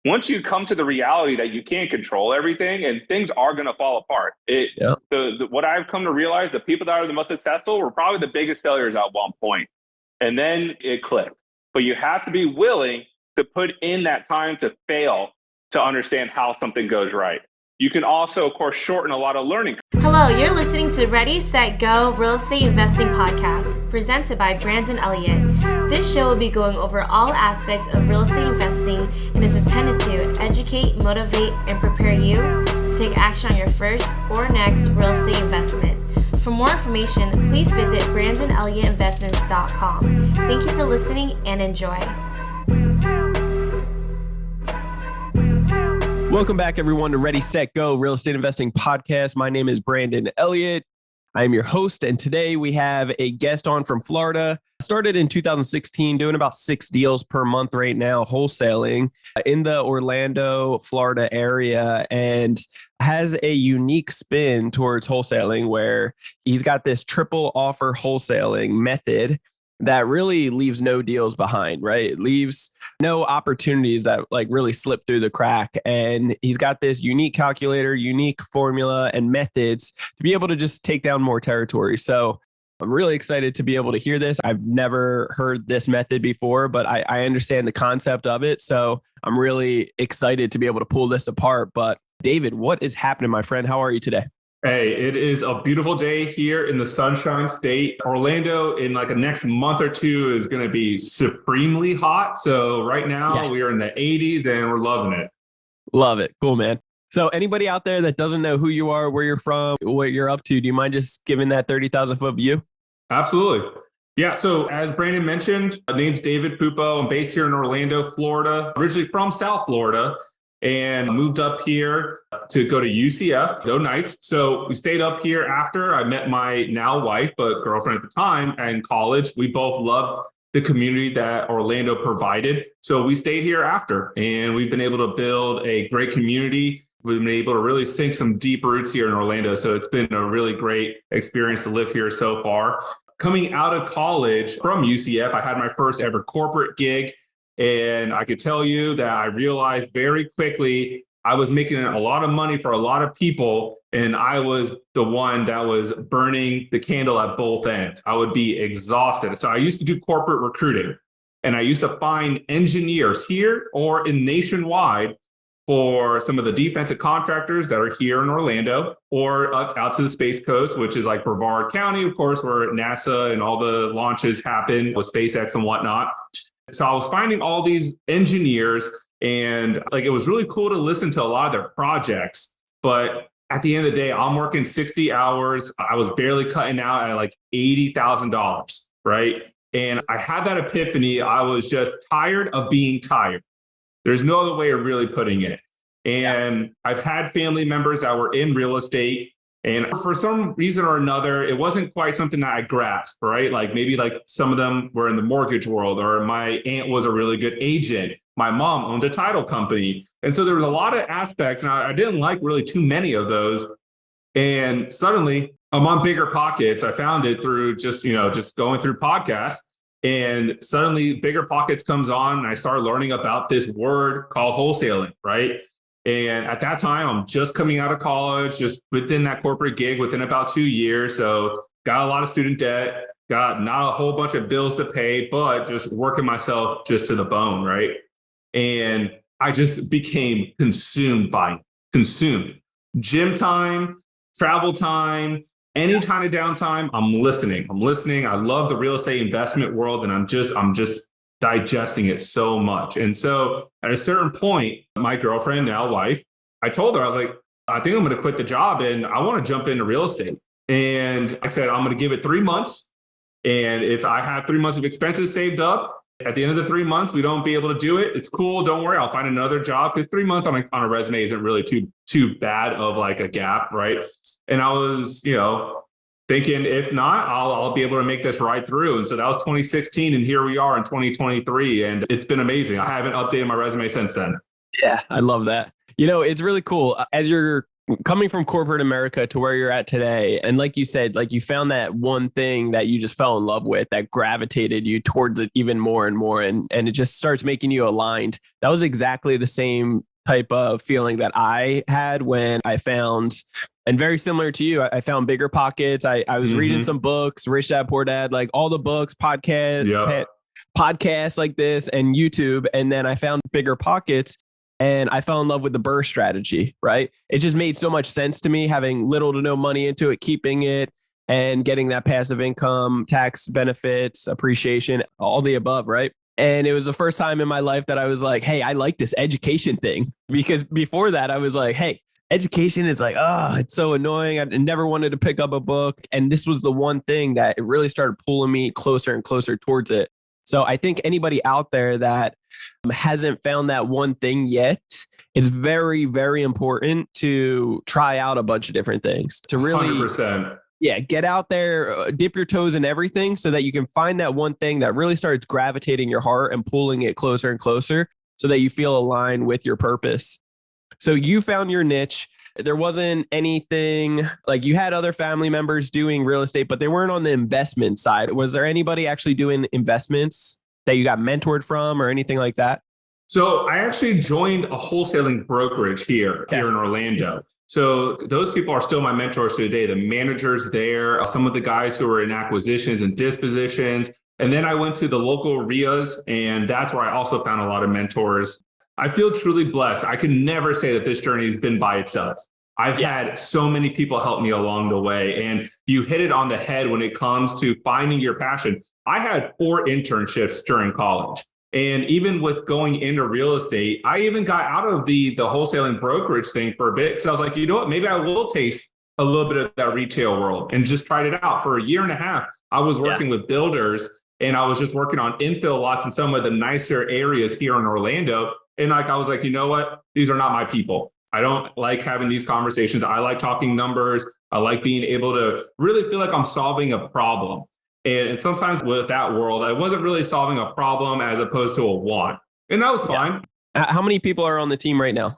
once you come to the reality that you can't control everything and things are going to fall apart, what I've come to realize, the people that are the most successful were probably the biggest failures at one point. And then it clicked. But you have to be willing to put in that time to fail to understand how something goes right. You can also, of course, shorten a lot of learning. Hello, you're listening to Ready, Set, Go Real Estate Investing Podcast, presented by Brandon Elliott. This show will be going over all aspects of real estate investing and is intended to educate, motivate, and prepare you to take action on your first or next real estate investment. For more information, please visit BrandonElliottInvestments.com. Thank you for listening and enjoy. Welcome back, everyone, to Ready, Set, Go Real Estate Investing Podcast. My name is Brandon Elliott. I am your host, and today we have a guest on from Florida. Started in 2016, doing about 6 deals per month right now, wholesaling in the Orlando, Florida area, and has a unique spin towards wholesaling where he's got this triple offer wholesaling method that really leaves no deals behind, right? It leaves no opportunities that really slip through the crack. And he's got this unique calculator, unique formula and methods to be able to just take down more territory. So I'm really excited to be able to hear this. I've never heard this method before, but I understand the concept of it. So I'm really excited to be able to pull this apart. But David, what is happening, my friend? How are you today? Hey, it is a beautiful day here in the Sunshine State. Orlando in the next month or two is going to be supremely hot. So right now we are in the 80s and we're loving it. Love it. Cool, man. So anybody out there that doesn't know who you are, where you're from, what you're up to, do you mind just giving that 30,000 foot view? Absolutely. Yeah. So as Brandon mentioned, my name's David Pupo. I'm based here in Orlando, Florida, originally from South Florida, and moved up here to go to UCF, go Knights. So we stayed up here after I met my now wife, but girlfriend at the time, in college. We both loved the community that Orlando provided. So we stayed here after, and we've been able to build a great community. We've been able to really sink some deep roots here in Orlando. So it's been a really great experience to live here so far. Coming out of college from UCF, I had my first ever corporate gig. And I could tell you that I realized very quickly I was making a lot of money for a lot of people, and I was the one that was burning the candle at both ends. I would be exhausted. So I used to do corporate recruiting, and I used to find engineers here or in nationwide for some of the defensive contractors that are here in Orlando or out to the Space Coast, which is like Brevard County, of course, where NASA and all the launches happen with SpaceX and whatnot. So I was finding all these engineers, and it was really cool to listen to a lot of their projects. But at the end of the day, I'm working 60 hours. I was barely cutting out at $80,000, right? And I had that epiphany. I was just tired of being tired. There's no other way of really putting it. And I've had family members that were in real estate, and for some reason or another, it wasn't quite something that I grasped, right? Maybe some of them were in the mortgage world, or my aunt was a really good agent. My mom owned a title company. And so there was a lot of aspects, and I didn't like really too many of those. And suddenly I'm on Bigger Pockets. I found it through just going through podcasts. And suddenly Bigger Pockets comes on, and I started learning about this word called wholesaling, right? And at that time, I'm just coming out of college, just within that corporate gig within about 2 years. So got a lot of student debt, got not a whole bunch of bills to pay, but just working myself just to the bone, right? And I just became consumed. Gym time, travel time, any kind of downtime, I'm listening. I love the real estate investment world, and I'm just digesting it so much. And so at a certain point, my girlfriend, now wife, I told her, I was like, I think I'm going to quit the job and I want to jump into real estate. And I said, I'm going to give it 3 months. And if I have 3 months of expenses saved up, at the end of the 3 months, we don't be able to do it. It's cool. Don't worry. I'll find another job, because 3 months on a resume isn't really too bad of a gap. Right. And I was, thinking, if not, I'll be able to make this right through. And so that was 2016, and here we are in 2023, and it's been amazing. I haven't updated my resume since then. Yeah, I love that. It's really cool. As you're coming from corporate America to where you're at today, and like you said, like you found that one thing that you just fell in love with that gravitated you towards it even more and more, and it just starts making you aligned. That was exactly the same type of feeling that I had when I found, and very similar to you, I found Bigger Pockets. I was reading some books, Rich Dad Poor Dad, like all the books, podcasts like this, and YouTube, and then I found Bigger Pockets. And I fell in love with the BRRRR strategy, right? It just made so much sense to me, having little to no money into it, keeping it, and getting that passive income, tax benefits, appreciation, all the above, right? And it was the first time in my life that I was like, hey, I like this education thing. Because before that, I was like, hey, education is like, it's so annoying. I never wanted to pick up a book. And this was the one thing that it really started pulling me closer and closer towards it. So I think anybody out there that hasn't found that one thing yet, it's very, very important to try out a bunch of different things to really 100%. Get out there, dip your toes in everything so that you can find that one thing that really starts gravitating your heart and pulling it closer and closer so that you feel aligned with your purpose. So you found your niche. There wasn't anything like you had other family members doing real estate, but they weren't on the investment side. Was there anybody actually doing investments that you got mentored from or anything like that? So I actually joined a wholesaling brokerage here in Orlando. So those people are still my mentors today. The managers there, some of the guys who are in acquisitions and dispositions. And then I went to the local RIAs, and that's where I also found a lot of mentors. I feel truly blessed. I can never say that this journey has been by itself. I've had so many people help me along the way, and you hit it on the head when it comes to finding your passion. I had 4 internships during college. And even with going into real estate, I even got out of the wholesaling brokerage thing for a bit because I was like, you know what, maybe I will taste a little bit of that retail world, and just tried it out for a year and a half. I was working with builders, and I was just working on infill lots in some of the nicer areas here in Orlando. And like, I was like, you know what? These are not my people. I don't like having these conversations. I like talking numbers. I like being able to really feel like I'm solving a problem. And sometimes with that world, I wasn't really solving a problem as opposed to a want. And that was fine. How many people are on the team right now?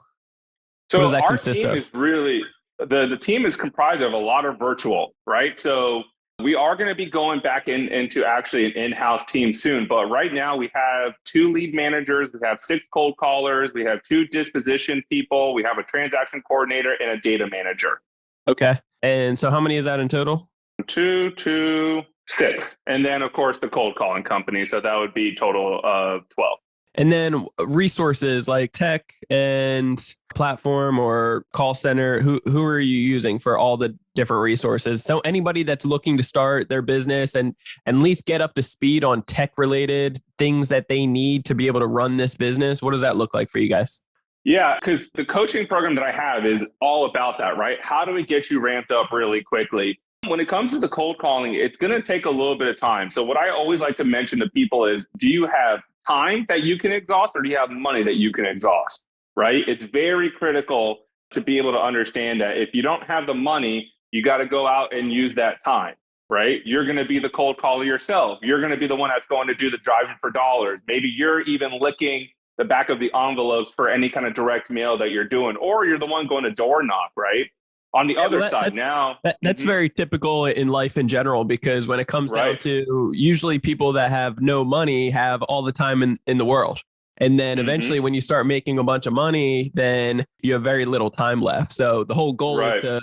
So what does that our consist team of? is really, the team is comprised of a lot of virtual, right? So we are going to be going back into actually an in-house team soon. But right now we have 2 lead managers. We have 6 cold callers. We have 2 disposition people. We have a transaction coordinator and a data manager. Okay. And so how many is that in total? 2, 6. And then, of course, the cold calling company. So that would be total of 12. And then resources like tech and platform or call center, who are you using for all the different resources? So anybody that's looking to start their business and at least get up to speed on tech related things that they need to be able to run this business, what does that look like for you guys? Yeah, because the coaching program that I have is all about that, right? How do we get you ramped up really quickly? When it comes to the cold calling, it's going to take a little bit of time. So what I always like to mention to people is, do you have time that you can exhaust, or do you have money that you can exhaust, right? It's very critical to be able to understand that if you don't have the money, you got to go out and use that time, right? You're going to be the cold caller yourself. You're going to be the one that's going to do the driving for dollars. Maybe you're even licking the back of the envelopes for any kind of direct mail that you're doing, or you're the one going to door knock, right? On the other side now. That's very typical in life in general, because when it comes down to usually people that have no money have all the time in the world. And then eventually when you start making a bunch of money, then you have very little time left. So the whole goal is to,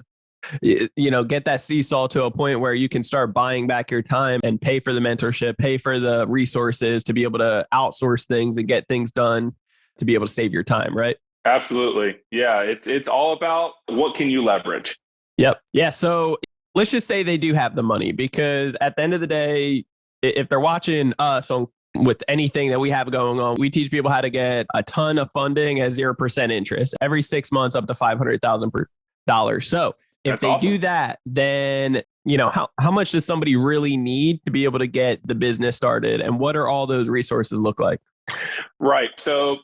get that seesaw to a point where you can start buying back your time and pay for the mentorship, pay for the resources to be able to outsource things and get things done to be able to save your time, right? Absolutely. Yeah. It's all about what can you leverage? Yep. Yeah. So let's just say they do have the money, because at the end of the day, if they're watching us with anything that we have going on, we teach people how to get a ton of funding at 0% interest every 6 months up to $500,000. So if they do that, then, how much does somebody really need to be able to get the business started? And what are all those resources look like? Right. So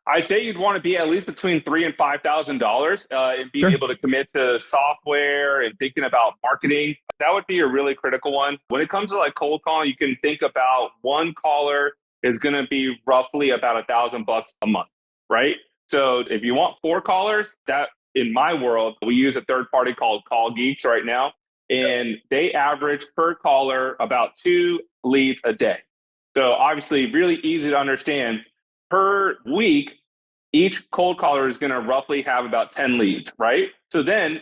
I'd say you'd want to be at least between $3,000 and $5,000 and being able to commit to software and thinking about marketing. That would be a really critical one. When it comes to like cold calling, you can think about one caller is going to be roughly about $1,000 a month, right? So if you want 4 callers, that in my world, we use a third party called Call Geeks right now, and they average per caller about 2 leads a day. So obviously really easy to understand. Per week, each cold caller is going to roughly have about 10 leads, right? So then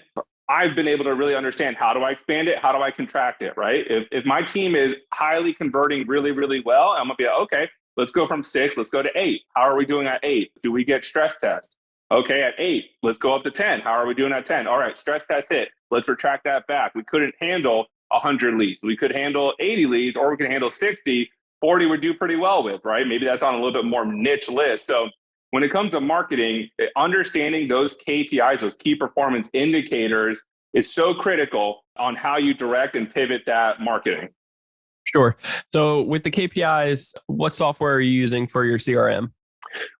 I've been able to really understand, how do I expand it? How do I contract it, right? If my team is highly converting really, really well, I'm going to be like, okay, let's go from 6, let's go to 8. How are we doing at 8? Do we get stress test? Okay, at 8, let's go up to 10. How are we doing at 10? All right, stress test hit. Let's retract that back. We couldn't handle 100 leads. We could handle 80 leads, or we could handle 60. 40 would do pretty well with, right? Maybe that's on a little bit more niche list. So when it comes to marketing, understanding those KPIs, those key performance indicators, is so critical on how you direct and pivot that marketing. Sure. So with the KPIs, what software are you using for your CRM?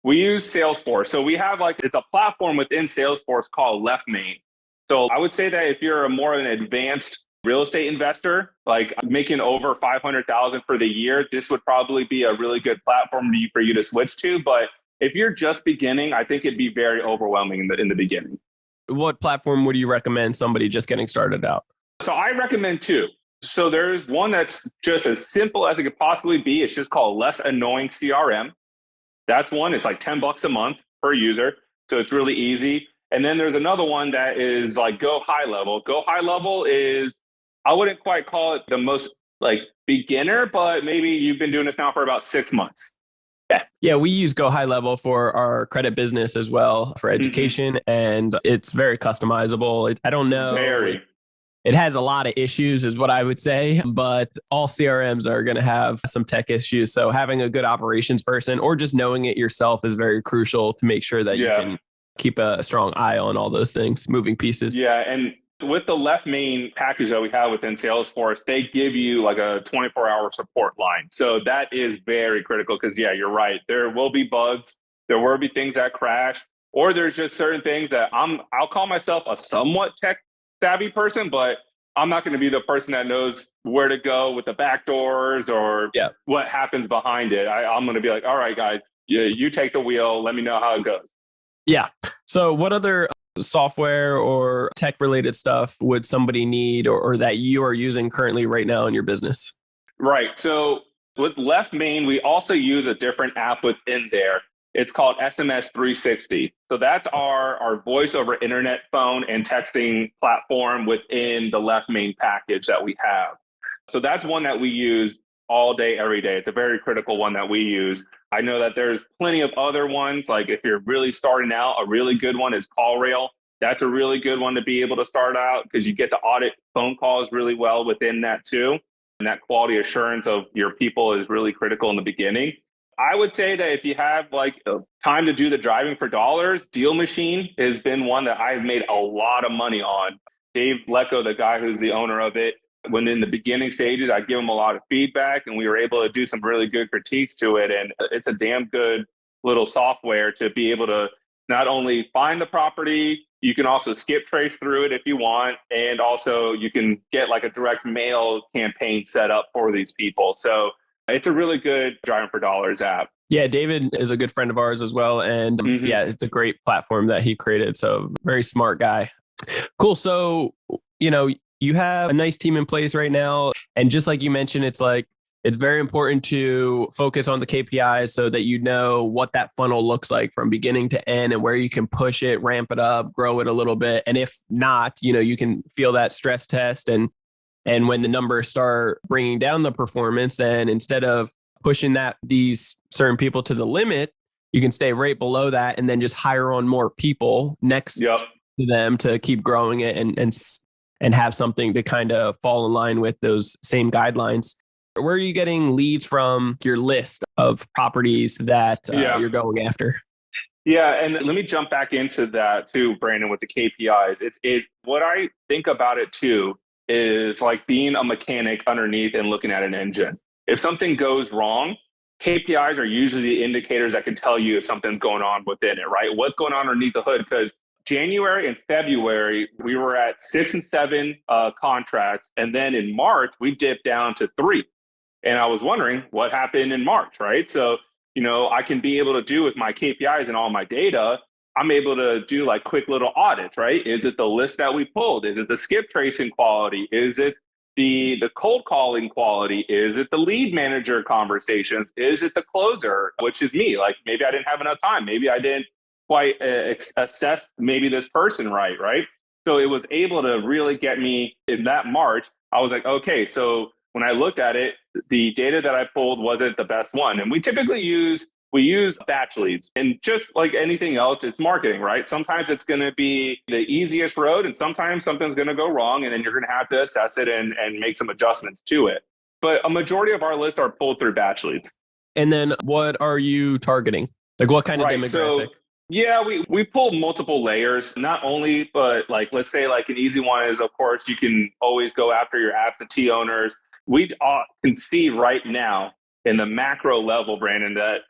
We use Salesforce. So we have it's a platform within Salesforce called LeftMain. So I would say that if you're more of an advanced real estate investor, like making over 500,000 for the year, this would probably be a really good platform for you to switch to. But if you're just beginning, I think it'd be very overwhelming in the beginning. What platform would you recommend somebody just getting started out? So I recommend 2. So there's one that's just as simple as it could possibly be. It's just called Less Annoying CRM. That's one. It's like $10 a month per user. So it's really easy. And then there's another one that is like Go High Level. Go High Level is, I wouldn't quite call it the most beginner, but maybe you've been doing this now for about 6 months. Yeah, we use Go High Level for our credit business as well for education, and it's very customizable. I don't know. It has a lot of issues is what I would say, but all CRMs are going to have some tech issues. So having a good operations person or just knowing it yourself is very crucial to make sure that you can keep a strong eye on all those things, moving pieces. Yeah. And with the LeftMain package that we have within Salesforce, they give you like a 24-hour support line. So that is very critical because, you're right. There will be bugs. There will be things that crash, or there's just certain things that I'll call myself a somewhat tech savvy person, but I'm not going to be the person that knows where to go with the back doors or what happens behind it. I'm going to be like, all right, guys, you take the wheel. Let me know how it goes. Yeah. So what other software or tech related stuff would somebody need or that you are using currently right now in your business? Right. So with LeftMain, we also use a different app within there. It's called SMS 360. So that's our voice over internet phone and texting platform within the LeftMain package that we have. So that's one that we use all day, every day. It's a very critical one that we use. I know that there's plenty of other ones. Like if you're really starting out, a really good one is CallRail. That's a really good one to be able to start out because you get to audit phone calls really well within that too. And that quality assurance of your people is really critical in the beginning. I would say that if you have time to do the driving for dollars, Deal Machine has been one that I've made a lot of money on. Dave Lecco, the guy who's the owner of it, when in the beginning stages, I give him a lot of feedback and we were able to do some really good critiques to it. And it's a damn good little software to be able to not only find the property, you can also skip trace through it if you want. And also you can get like a direct mail campaign set up for these people. So it's a really good driving for dollars app. Yeah, David is a good friend of ours as well. And it's a great platform that he created. So very smart guy. Cool. So, you have a nice team in place right now. And just like you mentioned, it's very important to focus on the KPIs so that you know what that funnel looks like from beginning to end and where you can push it, ramp it up, grow it a little bit. And if not, you can feel that stress test. And when the numbers start bringing down the performance, then instead of pushing these certain people to the limit, you can stay right below that and then just hire on more people next to them to keep growing it and have something to kind of fall in line with those same guidelines. Where are you getting leads from your list of properties that you're going after? Yeah. And let me jump back into that too, Brandon, with the KPIs. What I think about it too is like being a mechanic underneath and looking at an engine. If something goes wrong, KPIs are usually the indicators that can tell you if something's going on within it, right? What's going on underneath the hood? Because January and February, we were at 6 and 7 contracts. And then in March, we dipped down to 3. And I was wondering what happened in March, right? So, I can be able to do with my KPIs and all my data, I'm able to do like quick little audits, right? Is it the list that we pulled? Is it the skip tracing quality? Is it the cold calling quality? Is it the lead manager conversations? Is it the closer, which is me? Like maybe I didn't have enough time. Maybe I didn't quite assess maybe this person right? So it was able to really get me in that March. I was like, okay, so when I looked at it, the data that I pulled wasn't the best one. And we typically use batch leads, and just like anything else, it's marketing, right? Sometimes it's going to be the easiest road, and sometimes something's going to go wrong, and then you're going to have to assess it and make some adjustments to it. But a majority of our lists are pulled through batch leads. And then what are you targeting? Like what kind of demographic? So, yeah, we pull multiple layers, not only, but like, let's say like an easy one is, of course, you can always go after your absentee owners. We can see right now in the macro level, Brandon, that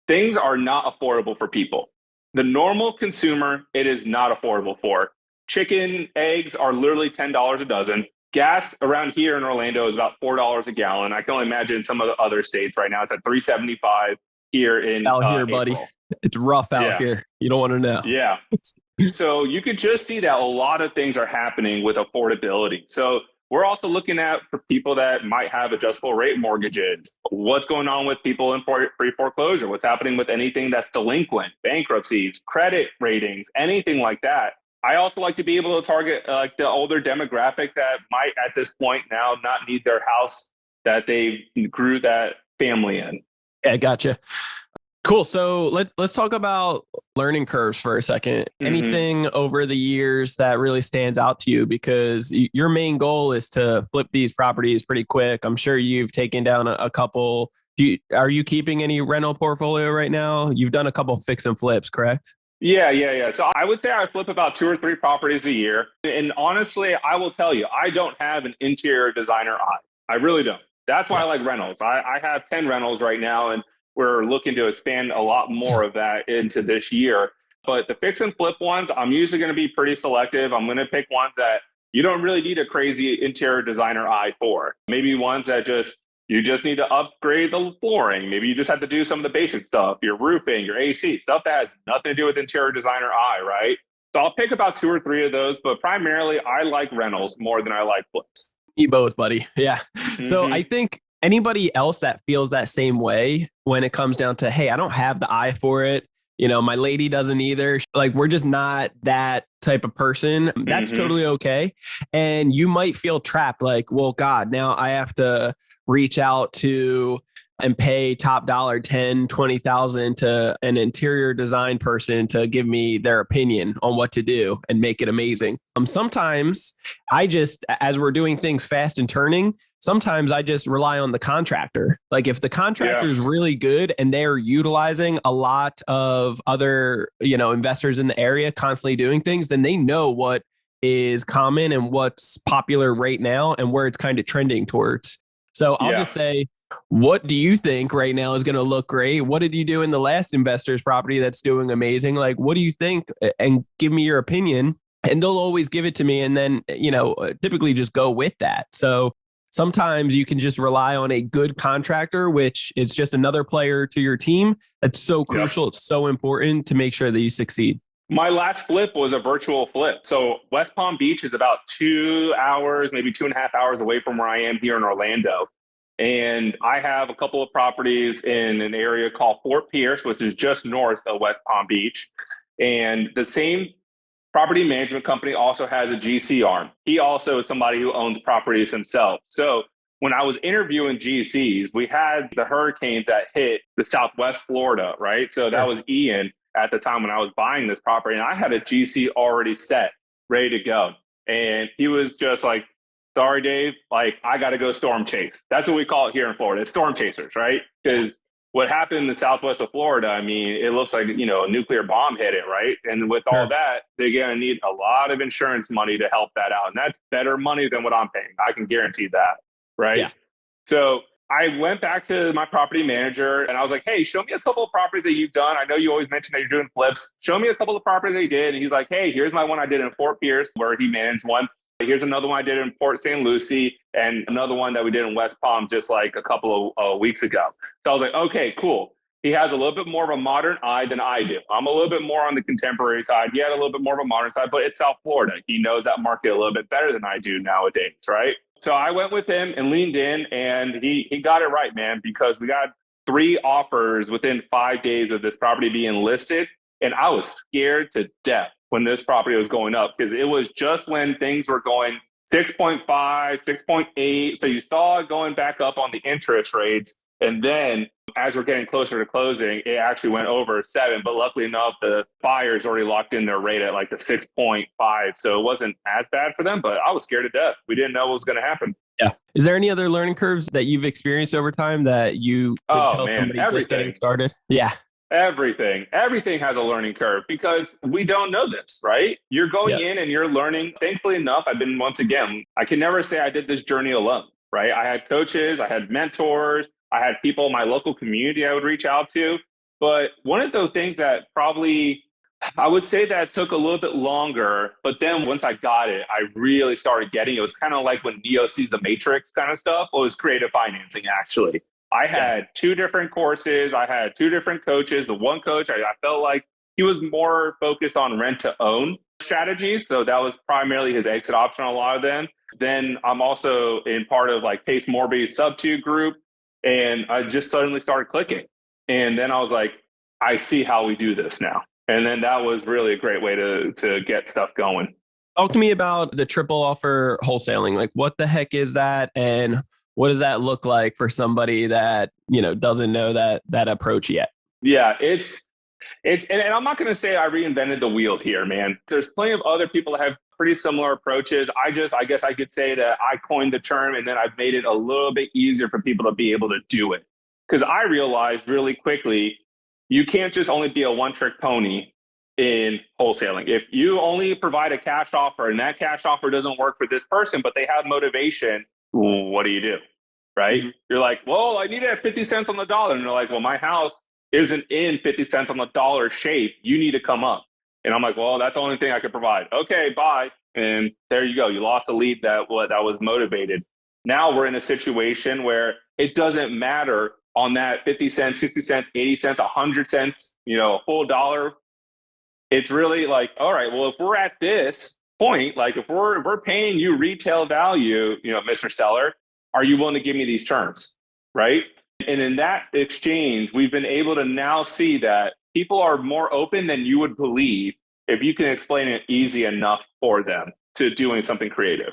things are not affordable for people. The normal consumer, it is not affordable for. Chicken, eggs are literally $10 a dozen. Gas around here in Orlando is about $4 a gallon. I can only imagine in some of the other states right now, it's at $3.75 here in out here, April. buddy. It's rough out here. You don't want to know. Yeah. So you could just see that a lot of things are happening with affordability. So we're also looking at for people that might have adjustable rate mortgages. What's going on with people in pre-foreclosure? What's happening with anything that's delinquent, bankruptcies, credit ratings, anything like that. I also like to be able to target like the older demographic that might at this point now not need their house that they grew that family in. Yeah, gotcha. Cool. So let's talk about learning curves for a second. Mm-hmm. Anything over the years that really stands out to you, because your main goal is to flip these properties pretty quick. I'm sure you've taken down a couple. Are you keeping any rental portfolio right now? You've done a couple fix and flips, correct? Yeah. So I would say I flip about 2 or 3 properties a year. And honestly, I will tell you, I don't have an interior designer eye. I really don't. That's why I like rentals. I have 10 rentals right now, and we're looking to expand a lot more of that into this year. But the fix and flip ones, I'm usually going to be pretty selective. I'm going to pick ones that you don't really need a crazy interior designer eye for. Maybe ones that you just need to upgrade the flooring. Maybe you just have to do some of the basic stuff, your roofing, your AC, stuff that has nothing to do with interior designer eye, right? So I'll pick about 2 or 3 of those, but primarily I like rentals more than I like flips. You both, buddy. Yeah. Mm-hmm. So I think anybody else that feels that same way when it comes down to, hey, I don't have the eye for it. You know, my lady doesn't either. Like, we're just not that type of person. That's totally okay. And you might feel trapped like, well, God, now I have to reach out to and pay top dollar 10, 20,000 to an interior design person to give me their opinion on what to do and make it amazing. Sometimes as we're doing things fast and turning, sometimes I just rely on the contractor. Like if the contractor is really good and they're utilizing a lot of other, investors in the area constantly doing things, then they know what is common and what's popular right now and where it's kind of trending towards. So I'll just say, what do you think right now is going to look great? What did you do in the last investor's property that's doing amazing? Like, what do you think? And give me your opinion. And they'll always give it to me. And then, typically just go with that. So sometimes you can just rely on a good contractor, which is just another player to your team. That's so crucial. It's so important to make sure that you succeed. My last flip was a virtual flip. So West Palm Beach is about 2 hours, maybe 2.5 hours away from where I am here in Orlando. And I have a couple of properties in an area called Fort Pierce, which is just north of West Palm Beach. And the same property management company also has a GC arm. He also is somebody who owns properties himself. So when I was interviewing GCs, we had the hurricanes that hit the Southwest Florida, right? So that was Ian at the time when I was buying this property, and I had a GC already set, ready to go. And he was just like, sorry, Dave, like I got to go storm chase. That's what we call it here in Florida. It's storm chasers, right? Because what happened in the Southwest of Florida, I mean, it looks like, a nuclear bomb hit it, right? And with all that, they're going to need a lot of insurance money to help that out. And that's better money than what I'm paying. I can guarantee that, right? Yeah. So I went back to my property manager and I was like, hey, show me a couple of properties that you've done. I know you always mention that you're doing flips. Show me a couple of properties that you did. And he's like, hey, here's my one I did in Fort Pierce where he managed one. Here's another one I did in Port St. Lucie and another one that we did in West Palm just like a couple of weeks ago. So I was like, okay, cool. He has a little bit more of a modern eye than I do. I'm a little bit more on the contemporary side. He had a little bit more of a modern side, but it's South Florida. He knows that market a little bit better than I do nowadays, right? So I went with him and leaned in, and he got it right, man, because we got 3 offers within 5 days of this property being listed. And I was scared to death when this property was going up, because it was just when things were going 6.5, 6.8. So you saw it going back up on the interest rates. And then as we're getting closer to closing, it actually went over 7. But luckily enough, the buyers already locked in their rate at like the 6.5. So it wasn't as bad for them, but I was scared to death. We didn't know what was going to happen. Yeah. Is there any other learning curves that you've experienced over time that you could tell somebody just getting started? Yeah. Everything has a learning curve, because we don't know this, right? You're going in and you're learning. Thankfully enough, I can never say I did this journey alone, right? I had coaches, I had mentors, I had people in my local community I would reach out to. But one of the things that probably, I would say that took a little bit longer, but then once I got it, I really started getting it. It was kind of like when Neo sees the Matrix kind of stuff. Well, it was creative financing, actually. I had 2 different courses. I had 2 different coaches. The one coach, I felt like he was more focused on rent to own strategies. So that was primarily his exit option a lot of them. Then I'm also in part of like Pace Morby's sub 2 group. And I just suddenly started clicking. And then I was like, I see how we do this now. And then that was really a great way to get stuff going. Talk to me about the triple offer wholesaling. Like, what the heck is that? And what does that look like for somebody that, doesn't know that approach yet? Yeah, it's and I'm not going to say I reinvented the wheel here, man. There's plenty of other people that have pretty similar approaches. I guess I could say that I coined the term, and then I've made it a little bit easier for people to be able to do it. Because I realized really quickly, you can't just only be a one-trick pony in wholesaling. If you only provide a cash offer and that cash offer doesn't work for this person, but they have motivation, what do? Right? Mm-hmm. You're like, well, I need it at 50 cents on the dollar. And they're like, well, my house isn't in 50 cents on the dollar shape. You need to come up. And I'm like, well, that's the only thing I could provide. Okay, bye. And there you go. You lost a lead that was motivated. Now we're in a situation where it doesn't matter on that 50 cents, 60 cents, 80 cents, 100 cents, a full dollar. It's really like, all right, well, if we're at this point, like if we're paying you retail value, Mr. Seller, are you willing to give me these terms? Right? And in that exchange, we've been able to now see that people are more open than you would believe if you can explain it easy enough for them to doing something creative.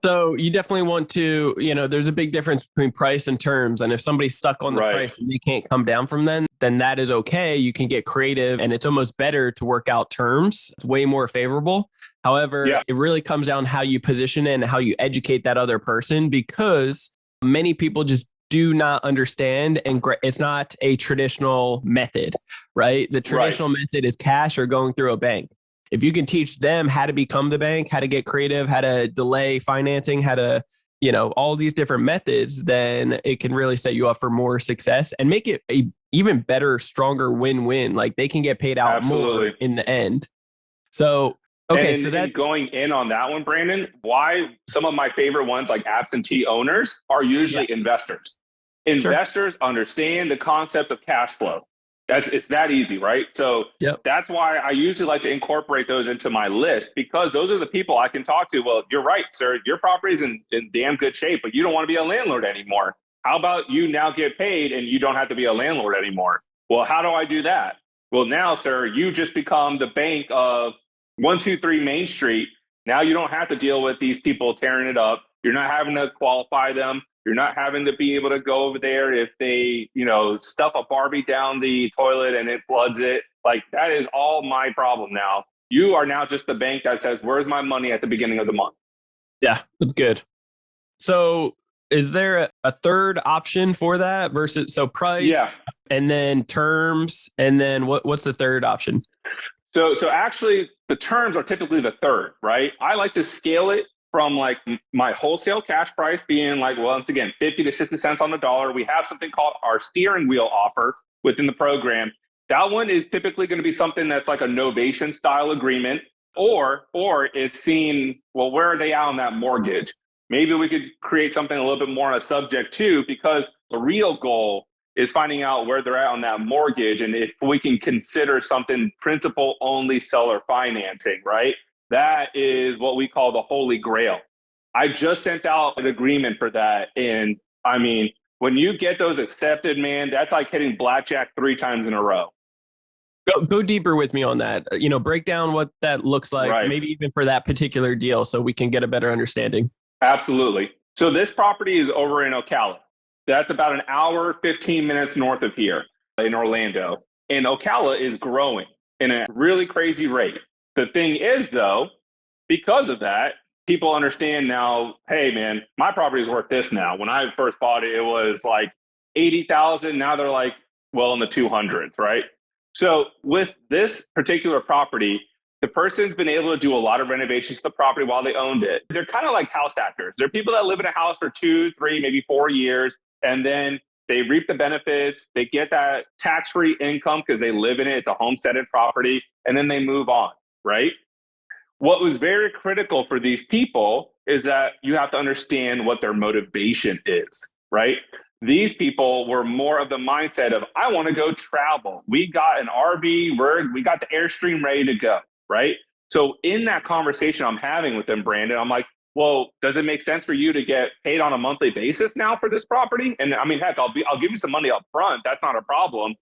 So you definitely want to, there's a big difference between price and terms. And if somebody's stuck on the price and they can't come down from then that is okay. You can get creative, and it's almost better to work out terms. It's way more favorable. However, It really comes down how you position it and how you educate that other person, because many people just do not understand, and it's not a traditional method, right? The traditional method is cash or going through a bank. If you can teach them how to become the bank, how to get creative, how to delay financing, how to, all these different methods, then it can really set you up for more success and make it a even better, stronger win-win. Like they can get paid out more in the end. So, okay. So that going in on that one, Brandon, why some of my favorite ones like absentee owners are usually investors. Investors understand the concept of cash flow. It's that easy, right? So that's why I usually like to incorporate those into my list, because those are the people I can talk to. Well, you're right, sir. Your property is in damn good shape, but you don't want to be a landlord anymore. How about you now get paid and you don't have to be a landlord anymore? Well, how do I do that? Well, now, sir, you just become the bank of 123 Main Street. Now you don't have to deal with these people tearing it up. You're not having to qualify them. You're not having to be able to go over there if they, stuff a Barbie down the toilet and it floods it. Like that is all my problem now. You are now just the bank that says, where's my money at the beginning of the month? Yeah, that's good. So is there a third option for that versus price and then terms? And then what's the third option? So actually the terms are typically the third, right? I like to scale it from like my wholesale cash price being like, once again, 50 to 60 cents on the dollar. We have something called our steering wheel offer within the program. That one is typically going to be something that's like a novation style agreement, or it's seen, well, where are they at on that mortgage? Maybe we could create something a little bit more on a subject too, because the real goal is finding out where they're at on that mortgage. And if we can consider something principal only seller financing, right? That is what we call the holy grail. I just sent out an agreement for that. And I mean, when you get those accepted, man, that's like hitting blackjack 3 times in a row. Go deeper with me on that. Break down what that looks like, right. Maybe even for that particular deal so we can get a better understanding. Absolutely. So this property is over in Ocala. That's about an hour, 15 minutes north of here in Orlando. And Ocala is growing in a really crazy rate. The thing is, though, because of that, people understand now, hey, man, my property is worth this now. When I first bought it, it was like 80,000. Now they're like, well, in the 200s, right? So with this particular property, the person's been able to do a lot of renovations to the property while they owned it. They're kind of like house actors. They're people that live in a house for 2, 3, maybe 4 years, and then they reap the benefits. They get that tax-free income because they live in it. It's a homesteaded property, and then they move on, right? What was very critical for these people is that you have to understand what their motivation is, right? These people were more of the mindset of, I want to go travel. We got an RV, we got the Airstream ready to go, right? So in that conversation I'm having with them, Brandon, I'm like, well, does it make sense for you to get paid on a monthly basis now for this property? And I mean, heck, I'll give you some money up front. That's not a problem.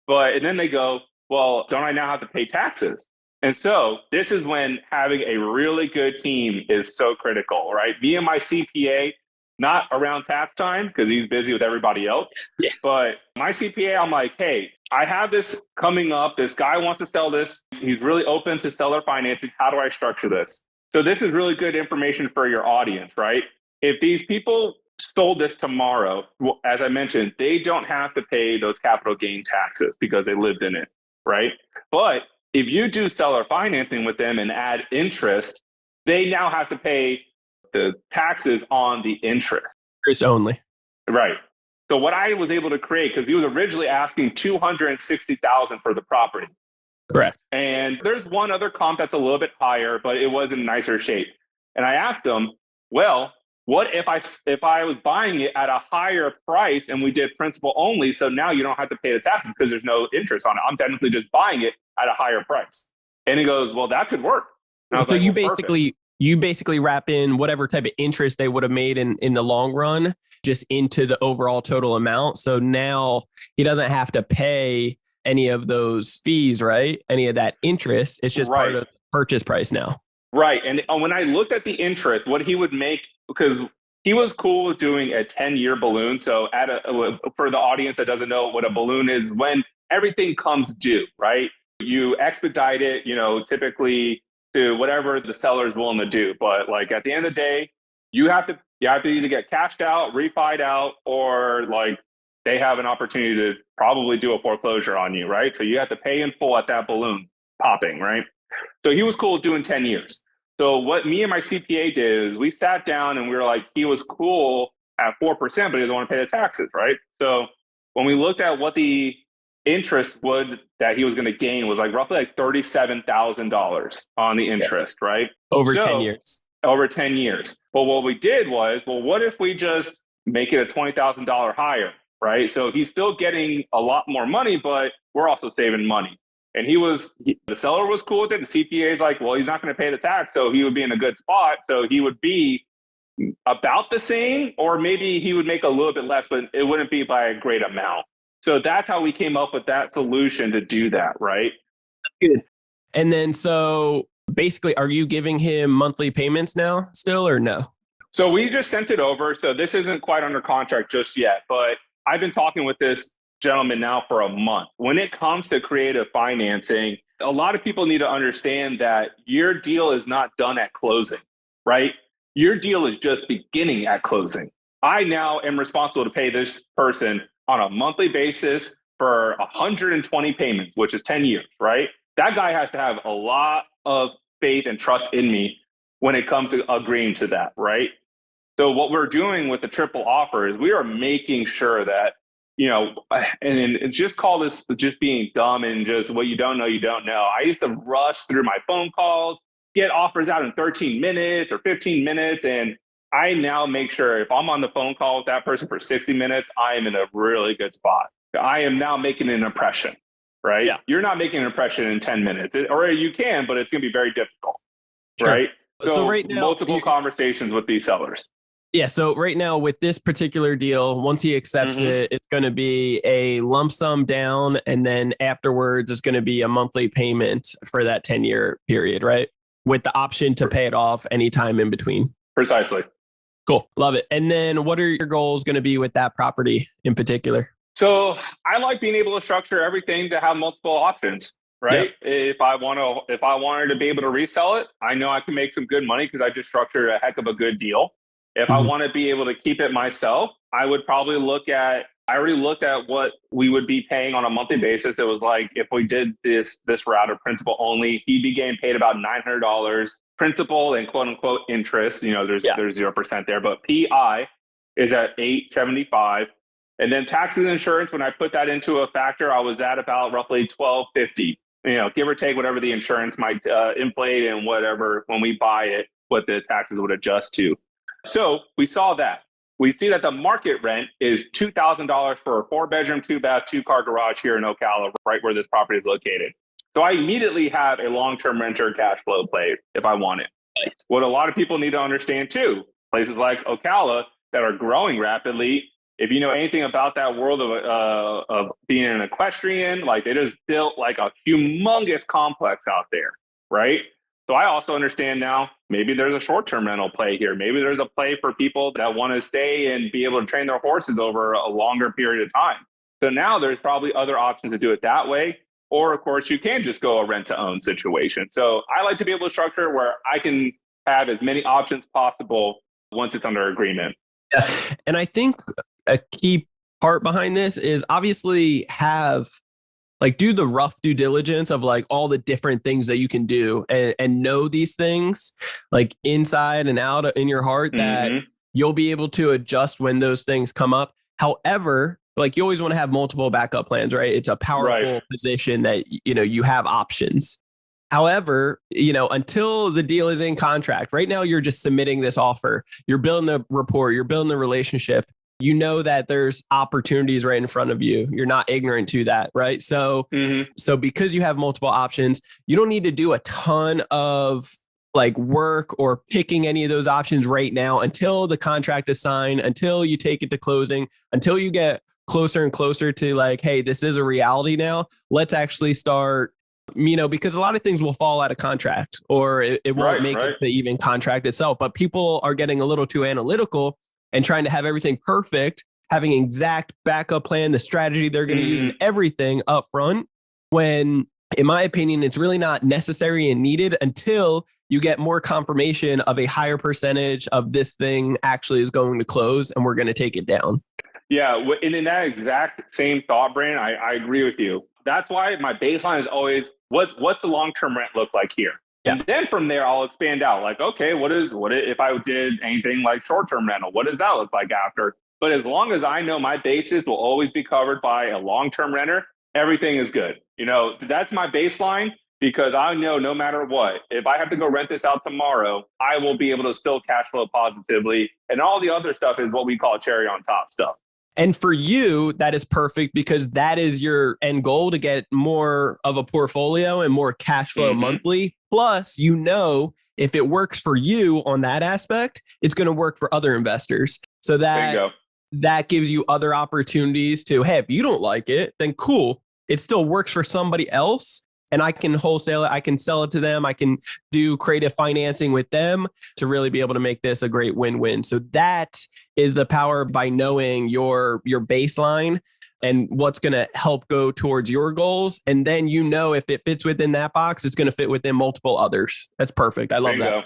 And then they go, well, don't I now have to pay taxes? And so this is when having a really good team is so critical, right? Me and my CPA, not around tax time because he's busy with everybody else. Yeah. But my CPA, I'm like, hey, I have this coming up. This guy wants to sell this. He's really open to seller financing. How do I structure this? So this is really good information for your audience, right? If these people sold this tomorrow, well, as I mentioned, they don't have to pay those capital gain taxes because they lived in it, right? But if you do seller financing with them and add interest, they now have to pay the taxes on the interest. Interest only. Right. So what I was able to create, because he was originally asking $260,000 for the property. Correct. And there's one other comp that's a little bit higher, but it was in nicer shape. And I asked him, well, what if I was buying it at a higher price and we did principal only, so now you don't have to pay the taxes because there's no interest on it. I'm technically just buying it at a higher price. And he goes, well, that could work. And I was so like, you well, basically you basically wrap in whatever type of interest they would have made in the long run just into the overall total amount. So now he doesn't have to pay any of those fees, right? Any of that interest. It's just part of the purchase price now. Right. And when I looked at the interest, what he would make, because he was cool with doing a 10-year balloon. So for the audience that doesn't know what a balloon is, when everything comes due, right? You expedite it, typically to whatever the seller is willing to do. But like at the end of the day, you have to either get cashed out, refied out, or like they have an opportunity to probably do a foreclosure on you, right? So you have to pay in full at that balloon popping, right? So he was cool with doing 10 years. So what me and my CPA did is we sat down and we were like, he was cool at 4%, but he doesn't want to pay the taxes, right? So when we looked at what the interest that he was going to gain was like roughly like $37,000 on the interest, right? Over 10 years. Over 10 years. But what we did was, well, what if we just make it a $20,000 higher, right? So he's still getting a lot more money, but we're also saving money. And the seller was cool with it. The CPA is like, well, he's not going to pay the tax, so he would be in a good spot. So he would be about the same, or maybe he would make a little bit less, but it wouldn't be by a great amount. So that's how we came up with that solution to do that, right? Good. And then so basically, are you giving him monthly payments now still or no? So we just sent it over. So this isn't quite under contract just yet, but I've been talking with this gentleman now for a month. When it comes to creative financing, a lot of people need to understand that your deal is not done at closing, right? Your deal is just beginning at closing. I now am responsible to pay this person on a monthly basis for 120 payments, which is 10 years, right? That guy has to have a lot of faith and trust in me when it comes to agreeing to that, right? So what we're doing with the triple offer is we are making sure that, and just call this just being dumb and just what you don't know, you don't know. I used to rush through my phone calls, get offers out in 13 minutes or 15 minutes. And I now make sure if I'm on the phone call with that person for 60 minutes, I am in a really good spot. I am now making an impression, right? Yeah. You're not making an impression in 10 minutes, or you can, but it's going to be very difficult, Sure. right? So right now, multiple conversations with these sellers. Yeah. So right now with this particular deal, once he accepts it, it's going to be a lump sum down. And then afterwards, it's going to be a monthly payment for that 10-year period, right? With the option to pay it off anytime in between. Precisely. Cool. Love it. And then what are your goals going to be with that property in particular? So I like being able to structure everything to have multiple options, right? Yep. If I wanted to be able to resell it, I know I can make some good money because I just structured a heck of a good deal. If I want to be able to keep it myself, I would probably I already looked at what we would be paying on a monthly basis. It was like, if we did this route of principal only, he'd be getting paid about $900 principal and quote unquote interest. There's 0% there, but PI is at $875. And then taxes and insurance, when I put that into a factor, I was at about roughly $1,250, give or take whatever the insurance might inflate and whatever, when we buy it, what the taxes would adjust to. So we saw that. We see that the market rent is $2,000 for a 4-bedroom, 2-bath, 2-car garage here in Ocala, right where this property is located. So I immediately have a long-term renter cash flow play if I want it. What a lot of people need to understand too, places like Ocala that are growing rapidly, if you know anything about that world of being an equestrian, like they just built like a humongous complex out there, right? So I also understand now, maybe there's a short-term rental play here. Maybe there's a play for people that want to stay and be able to train their horses over a longer period of time. So now there's probably other options to do it that way. Or of course, you can just go a rent-to-own situation. So I like to be able to structure where I can have as many options possible once it's under agreement. Yeah. And I think a key part behind this is obviously do the rough due diligence of like all the different things that you can do and know these things like inside and out in your heart that you'll be able to adjust when those things come up. However, like you always want to have multiple backup plans, right? It's a powerful position that, you have options. However, until the deal is in contract, right now you're just submitting this offer. You're building the rapport, you're building the relationship. You know that there's opportunities right in front of you. You're not ignorant to that, right? So, so because you have multiple options, you don't need to do a ton of like work or picking any of those options right now until the contract is signed, until you take it to closing, until you get closer and closer to like, hey, this is a reality now. Let's actually start, because a lot of things will fall out of contract or it won't make it to even contract itself. But people are getting a little too analytical and trying to have everything perfect, having an exact backup plan, the strategy they're going to use and everything up front, when, in my opinion, it's really not necessary and needed until you get more confirmation of a higher percentage of this thing actually is going to close and we're going to take it down. Yeah, and in that exact same thought, Brandon, I agree with you. That's why my baseline is always, what's the long-term rent look like here? And then from there, I'll expand out like, okay, what if I did anything like short-term rental? What does that look like after? But as long as I know my basis will always be covered by a long-term renter, everything is good. That's my baseline because I know no matter what, if I have to go rent this out tomorrow, I will be able to still cash flow positively. And all the other stuff is what we call cherry on top stuff. And for you, that is perfect because that is your end goal to get more of a portfolio and more cash flow monthly. Plus, if it works for you on that aspect, it's going to work for other investors. So that gives you other opportunities to, hey, if you don't like it, then cool. It still works for somebody else. And I can wholesale it. I can sell it to them. I can do creative financing with them to really be able to make this a great win-win. So that is the power by knowing your baseline and what's going to help go towards your goals. And then, if it fits within that box, it's going to fit within multiple others. That's perfect. I love that.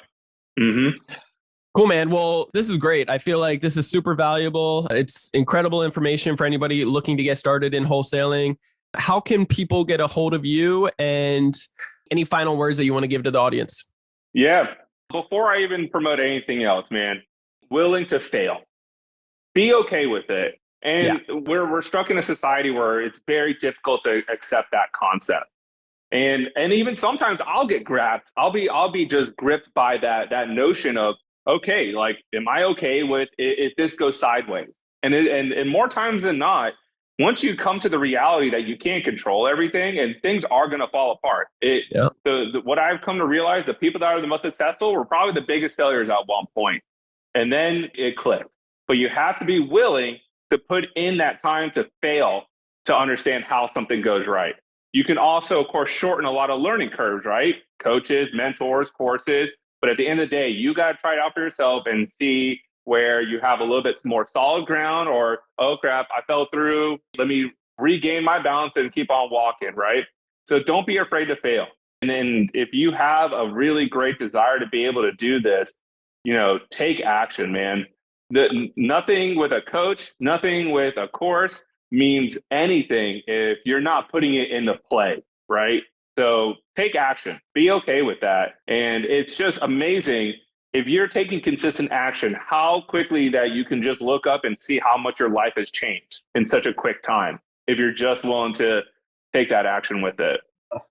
Cool, man. Well, this is great. I feel like this is super valuable. It's incredible information for anybody looking to get started in wholesaling. How can people get a hold of you and any final words that you want to give to the audience? Yeah. Before I even promote anything else, man, willing to fail. Be okay with it. And we're stuck in a society where it's very difficult to accept that concept. And even sometimes I'll get grabbed. I'll be just gripped by that notion of, okay, like, am I okay with if this goes sideways? And more times than not, once you come to the reality that you can't control everything and things are going to fall apart, what I've come to realize, the people that are the most successful were probably the biggest failures at one point. And then it clicked. But you have to be willing to put in that time to fail to understand how something goes right. You can also, of course, shorten a lot of learning curves, right? Coaches, mentors, courses. But at the end of the day, you got to try it out for yourself and see where you have a little bit more solid ground, or, oh crap, I fell through. Let me regain my balance and keep on walking, right? So don't be afraid to fail. And then if you have a really great desire to be able to do this, take action, man. Nothing with a coach, nothing with a course means anything if you're not putting it into play, right? So take action, be okay with that. And it's just amazing if you're taking consistent action, how quickly that you can just look up and see how much your life has changed in such a quick time, if you're just willing to take that action with it.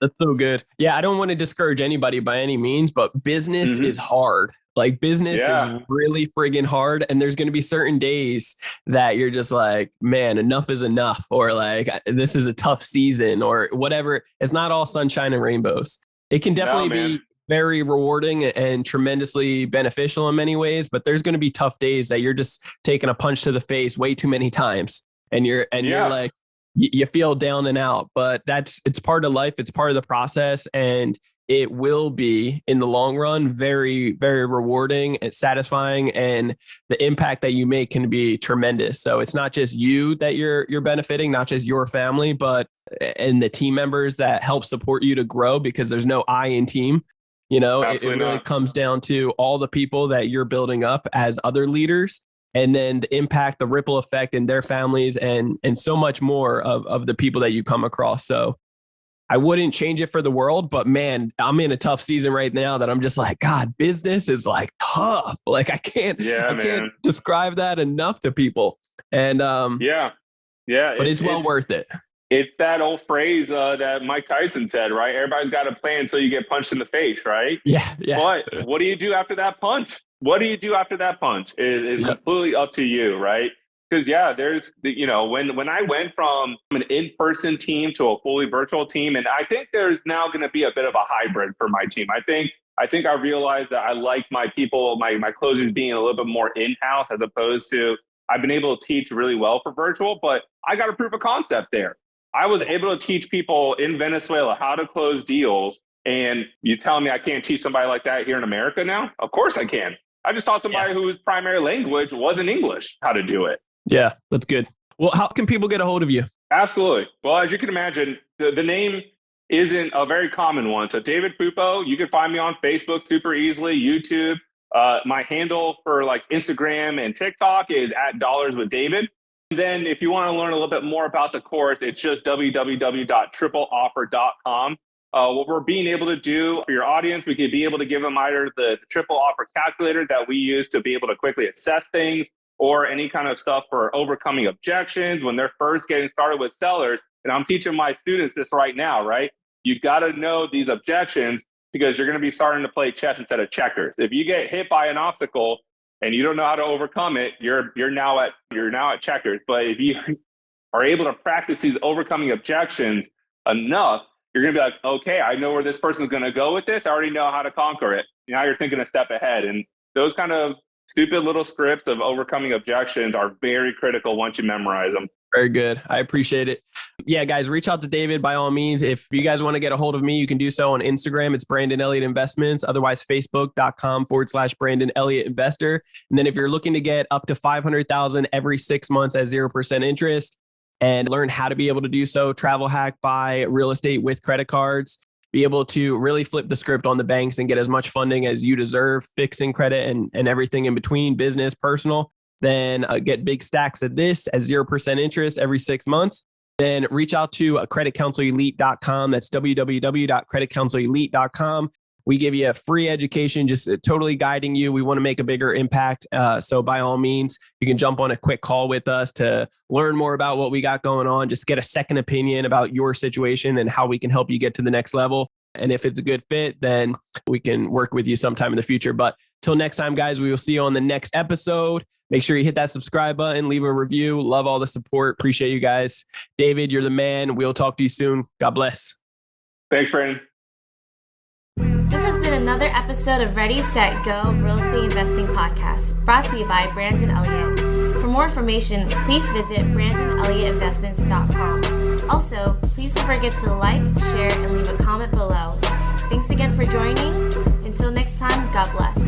That's so good. Yeah, I don't want to discourage anybody by any means, but business is hard. Like business is really friggin' hard. And there's going to be certain days that you're just like, man, enough is enough. Or like, this is a tough season or whatever. It's not all sunshine and rainbows. It can definitely be very rewarding and tremendously beneficial in many ways, but there's going to be tough days that you're just taking a punch to the face way too many times. And you're like, you feel down and out, but it's part of life. It's part of the process. And it will be in the long run, very, very rewarding and satisfying. And the impact that you make can be tremendous. So it's not just you that you're benefiting, not just your family, but and the team members that help support you to grow, because there's no I in team. It really comes down to all the people that you're building up as other leaders, and then the impact, the ripple effect in their families, and so much more of the people that you come across. So I wouldn't change it for the world, but man, I'm in a tough season right now that I'm just like, God, business is like tough. Like I can't describe that enough to people. And but it's well worth it. It's that old phrase that Mike Tyson said, right? Everybody's got a plan until you get punched in the face, right? Yeah. But what do you do after that punch? What do you do after that punch is completely up to you, right? Because there's when I went from an in-person team to a fully virtual team, and I think there's now going to be a bit of a hybrid for my team. I think I realized that I like my people, my closers being a little bit more in-house, as opposed to I've been able to teach really well for virtual, but I got a proof of concept there. I was able to teach people in Venezuela how to close deals, and you telling me I can't teach somebody like that here in America now? Of course I can. I just taught somebody whose primary language wasn't English how to do it. Yeah, that's good. Well, how can people get a hold of you? Absolutely. Well, as you can imagine, the name isn't a very common one. So David Pupo, you can find me on Facebook super easily, YouTube. My handle for like Instagram and TikTok is @DollarsWithDavid. And then if you want to learn a little bit more about the course, it's just www.tripleoffer.com. What we're being able to do for your audience, we could be able to give them either the triple offer calculator that we use to be able to quickly assess things, or any kind of stuff for overcoming objections when they're first getting started with sellers. And I'm teaching my students this right now, right? You've got to know these objections, because you're going to be starting to play chess instead of checkers. If you get hit by an obstacle and you don't know how to overcome it, you're now at checkers. But if you are able to practice these overcoming objections enough, you're going to be like, okay, I know where this person's going to go with this. I already know how to conquer it. Now you're thinking a step ahead. And those kind of stupid little scripts of overcoming objections are very critical once you memorize them. Very good. I appreciate it. Yeah, guys, reach out to David by all means. If you guys want to get a hold of me, you can do so on Instagram. It's Brandon Elliott Investments. Otherwise, Facebook.com/Brandon Elliott Investor. And then if you're looking to get up to $500,000 every 6 months at 0% interest and learn how to be able to do so, travel hack, buy real estate with credit cards, be able to really flip the script on the banks and get as much funding as you deserve, fixing credit and everything in between, business, personal, then get big stacks of this at 0% interest every 6 months. Then reach out to creditcounselelite.com. That's www.creditcounselelite.com. We give you a free education, just totally guiding you. We want to make a bigger impact. So by all means, you can jump on a quick call with us to learn more about what we got going on. Just get a second opinion about your situation and how we can help you get to the next level. And if it's a good fit, then we can work with you sometime in the future. But Till next time, guys, we will see you on the next episode. Make sure you hit that subscribe button, leave a review. Love all the support. Appreciate you guys. David, you're the man. We'll talk to you soon. God bless. Thanks, Brandon. This has been another episode of Ready, Set, Go Real Estate Investing Podcast, brought to you by Brandon Elliott. For more information, please visit BrandonElliottInvestments.com. Also, please don't forget to like, share, and leave a comment below. Thanks again for joining. Until next time, God bless.